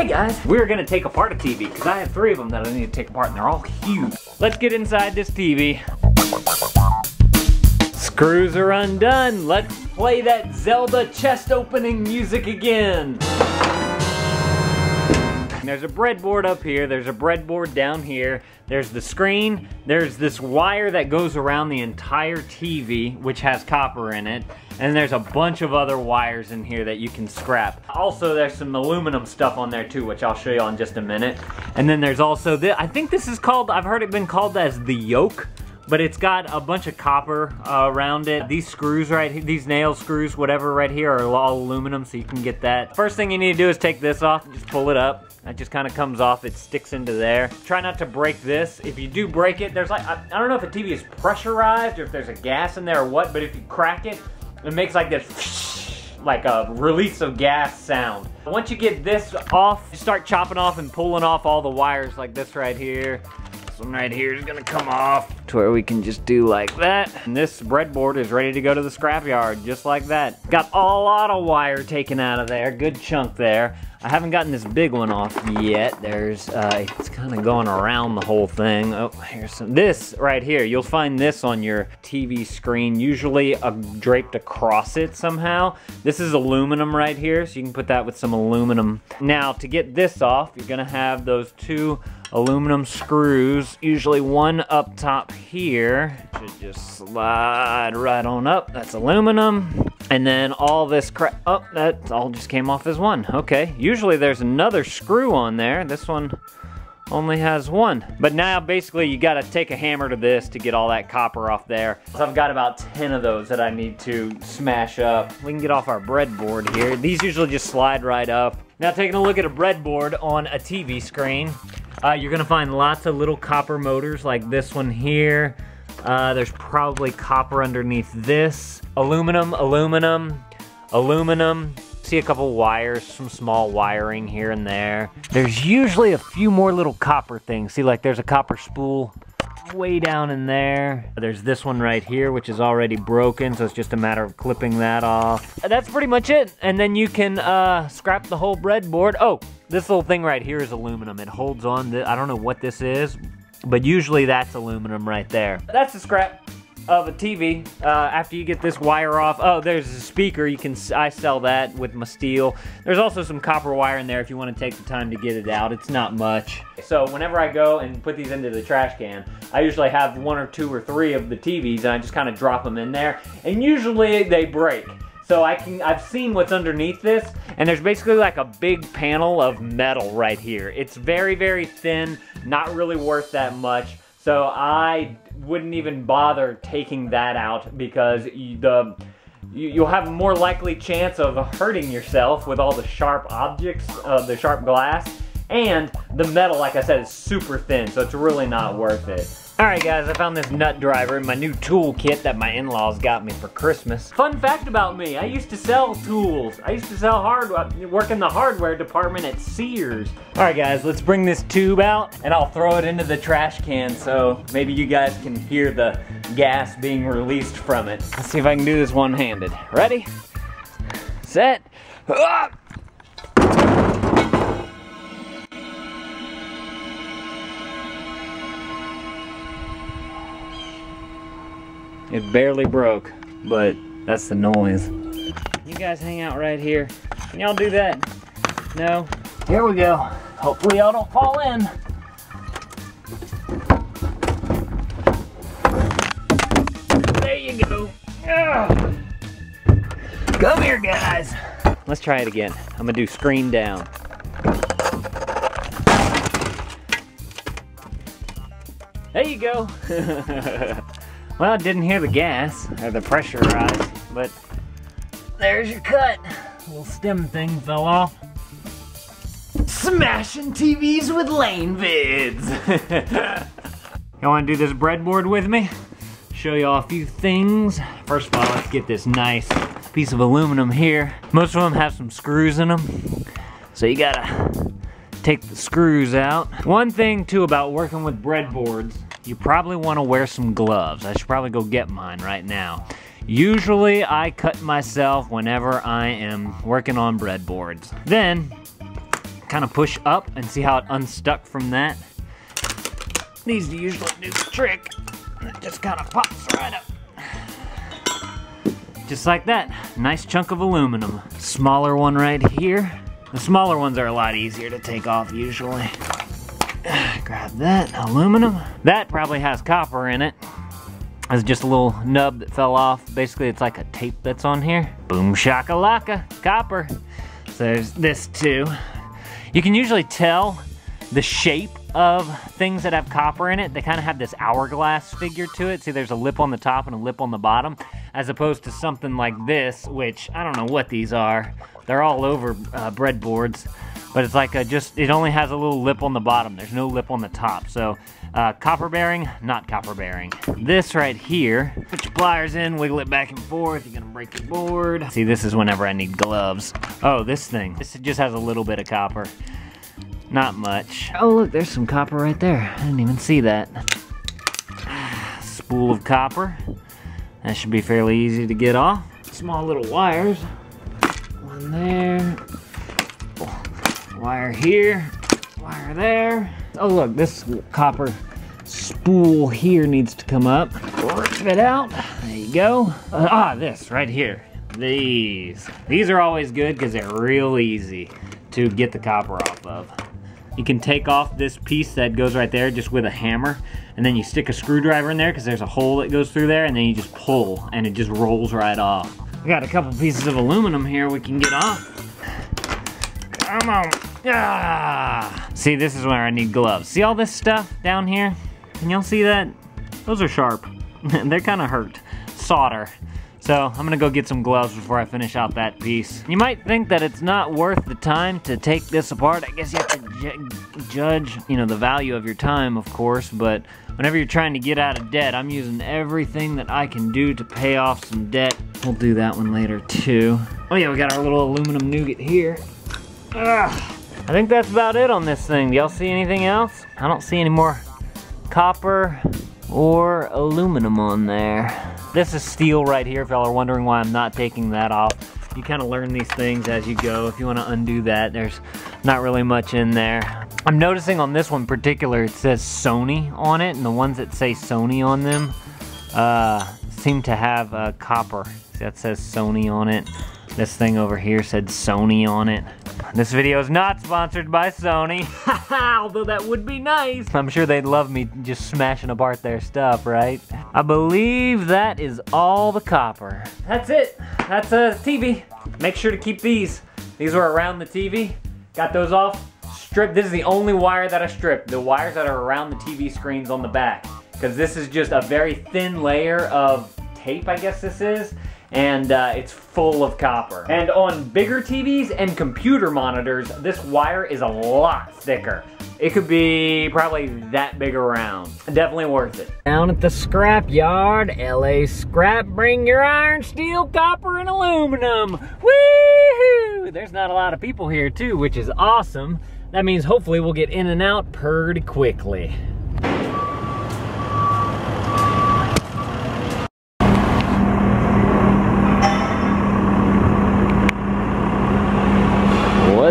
Hey guys, we're gonna take apart a TV because I have 3 of them that I need to take apart and they're all huge. Let's get inside this TV. Screws are undone. Let's play that Zelda chest opening music again. There's a breadboard up here, there's a breadboard down here, there's the screen, there's this wire that goes around the entire TV, which has copper in it, and there's a bunch of other wires in here that you can scrap. Also, there's some aluminum stuff on there too, which I'll show you in just a minute. And then there's also this, I think this is called, I've heard it been called as the yoke, but it's got a bunch of copper around it. These screws right here, these nail screws, whatever right here, are all aluminum, so you can get that. First thing you need to do is take this off, just pull it up. That just kind of comes off, it sticks into there. Try not to break this. If you do break it, there's like, I don't know if a TV is pressurized or if there's a gas in there or what, but if you crack it, it makes like this, like a release of gas sound. Once you get this off, you start chopping off and pulling off all the wires like this right here. This one right here is gonna come off to where we can just do like that. And this breadboard is ready to go to the scrapyard, just like that. Got a lot of wire taken out of there, good chunk there. I haven't gotten this big one off yet. There's, it's kind of going around the whole thing. Oh, here's some, this right here. You'll find this on your TV screen, usually draped across it somehow. This is aluminum right here, so you can put that with some aluminum. Now, to get this off, you're gonna have those 2 aluminum screws, usually one up top here. Should just slide right on up. That's aluminum. And then all this crap, oh, that all just came off as one. Okay, usually there's another screw on there. This one only has 1. But now basically you gotta take a hammer to this to get all that copper off there. So I've got about 10 of those that I need to smash up. We can get off our breadboard here. These usually just slide right up. Now taking a look at a breadboard on a TV screen, you're gonna find lots of little copper motors like this one here. There's probably copper underneath this. Aluminum, aluminum, aluminum. See a couple wires, some small wiring here and there. There's usually a few more little copper things. See, like there's a copper spool way down in there. There's this one right here, which is already broken, so it's just a matter of clipping that off. That's pretty much it. And then you can scrap the whole breadboard. Oh, this little thing right here is aluminum. It holds on, I don't know what this is, but usually that's aluminum right there. That's the scrap of a TV. After you get this wire off, oh, there's a speaker. I sell that with my steel. There's also some copper wire in there if you want to take the time to get it out. It's not much. So whenever I go and put these into the trash can, I usually have 1 or 2 or 3 of the TVs and I just kind of drop them in there, and usually they break. So I've seen what's underneath this, and there's basically like a big panel of metal right here. It's very, very thin, not really worth that much. So I wouldn't even bother taking that out because you'll have a more likely chance of hurting yourself with all the sharp objects, the sharp glass, and the metal, like I said, is super thin, so it's really not worth it. Alright guys, I found this nut driver in my new tool kit that my in-laws got me for Christmas. Fun fact about me, I used to sell tools. I used to sell hardware, work in the hardware department at Sears. Alright guys, let's bring this tube out and I'll throw it into the trash can so maybe you guys can hear the gas being released from it. Let's see if I can do this one-handed. Ready? Set. Ah! It barely broke, but that's the noise. You guys hang out right here. Can y'all do that? No? Here we go. Hopefully y'all don't fall in. There you go. Ugh. Come here, guys. Let's try it again. I'm gonna do screen down. There you go. Well, I didn't hear the gas, or the pressure rise, but there's your cut. A little stem thing fell off. Smashing TVs with LaneVids. You wanna do this breadboard with me? Show y'all a few things. First of all, let's get this nice piece of aluminum here. Most of them have some screws in them, so you gotta take the screws out. One thing too about working with breadboards, you probably want to wear some gloves. I should probably go get mine right now. Usually I cut myself whenever I am working on breadboards. Then kind of push up and see how it unstuck from that. These usually do the trick. It just kind of pops right up. Just like that. Nice chunk of aluminum. Smaller one right here. The smaller ones are a lot easier to take off usually. Grab that, aluminum. That probably has copper in it. It's just a little nub that fell off. Basically, it's like a tape that's on here. Boom shakalaka, copper. So there's this too. You can usually tell the shape of things that have copper in it. They kind of have this hourglass figure to it. See, there's a lip on the top and a lip on the bottom, as opposed to something like this, which I don't know what these are. They're all over breadboards, but it's like it only has a little lip on the bottom. There's no lip on the top. So copper bearing, not copper bearing. This right here, put your pliers in, wiggle it back and forth. You're gonna break your board. See, this is whenever I need gloves. Oh, this thing, this just has a little bit of copper. Not much. Oh look, there's some copper right there. I didn't even see that. Spool of copper. That should be fairly easy to get off. Small little wires. One there. Wire here. Wire there. Oh look, this copper spool here needs to come up. Rip it out. There you go. This right here. These are always good because they're real easy to get the copper off of. You can take off this piece that goes right there just with a hammer, and then you stick a screwdriver in there because there's a hole that goes through there, and then you just pull and it just rolls right off. We got a couple pieces of aluminum here we can get off. Come on. Ah. See, this is where I need gloves. See all this stuff down here? Can y'all see that? Those are sharp. They're kind of hurt. Solder. So I'm gonna go get some gloves before I finish out that piece. You might think that it's not worth the time to take this apart. I guess you have to judge, you know, the value of your time, of course, but whenever you're trying to get out of debt, I'm using everything that I can do to pay off some debt. We'll do that one later too. Oh yeah, we got our little aluminum nougat here. I think that's about it on this thing. Do y'all see anything else? I don't see any more copper or aluminum on there. This is steel right here, if y'all are wondering why I'm not taking that off. You kind of learn these things as you go. If you want to undo that, there's not really much in there. I'm noticing on this one in particular, it says Sony on it, and the ones that say Sony on them seem to have copper. See, that says Sony on it. This thing over here said Sony on it. This video is not sponsored by Sony, although that would be nice. I'm sure they'd love me just smashing apart their stuff, right? I believe that is all the copper. That's it. That's a TV. Make sure to keep these. These are around the TV. Got those off. Stripped. This is the only wire that I stripped. The wires that are around the TV screens on the back. Because this is just a very thin layer of tape, I guess this is. And it's full of copper. And on bigger TVs and computer monitors, this wire is a lot thicker. It could be probably that big around. Definitely worth it. Down at the scrap yard, LA Scrap, bring your iron, steel, copper, and aluminum. Woohoo! There's not a lot of people here too, which is awesome. That means hopefully we'll get in and out pretty quickly.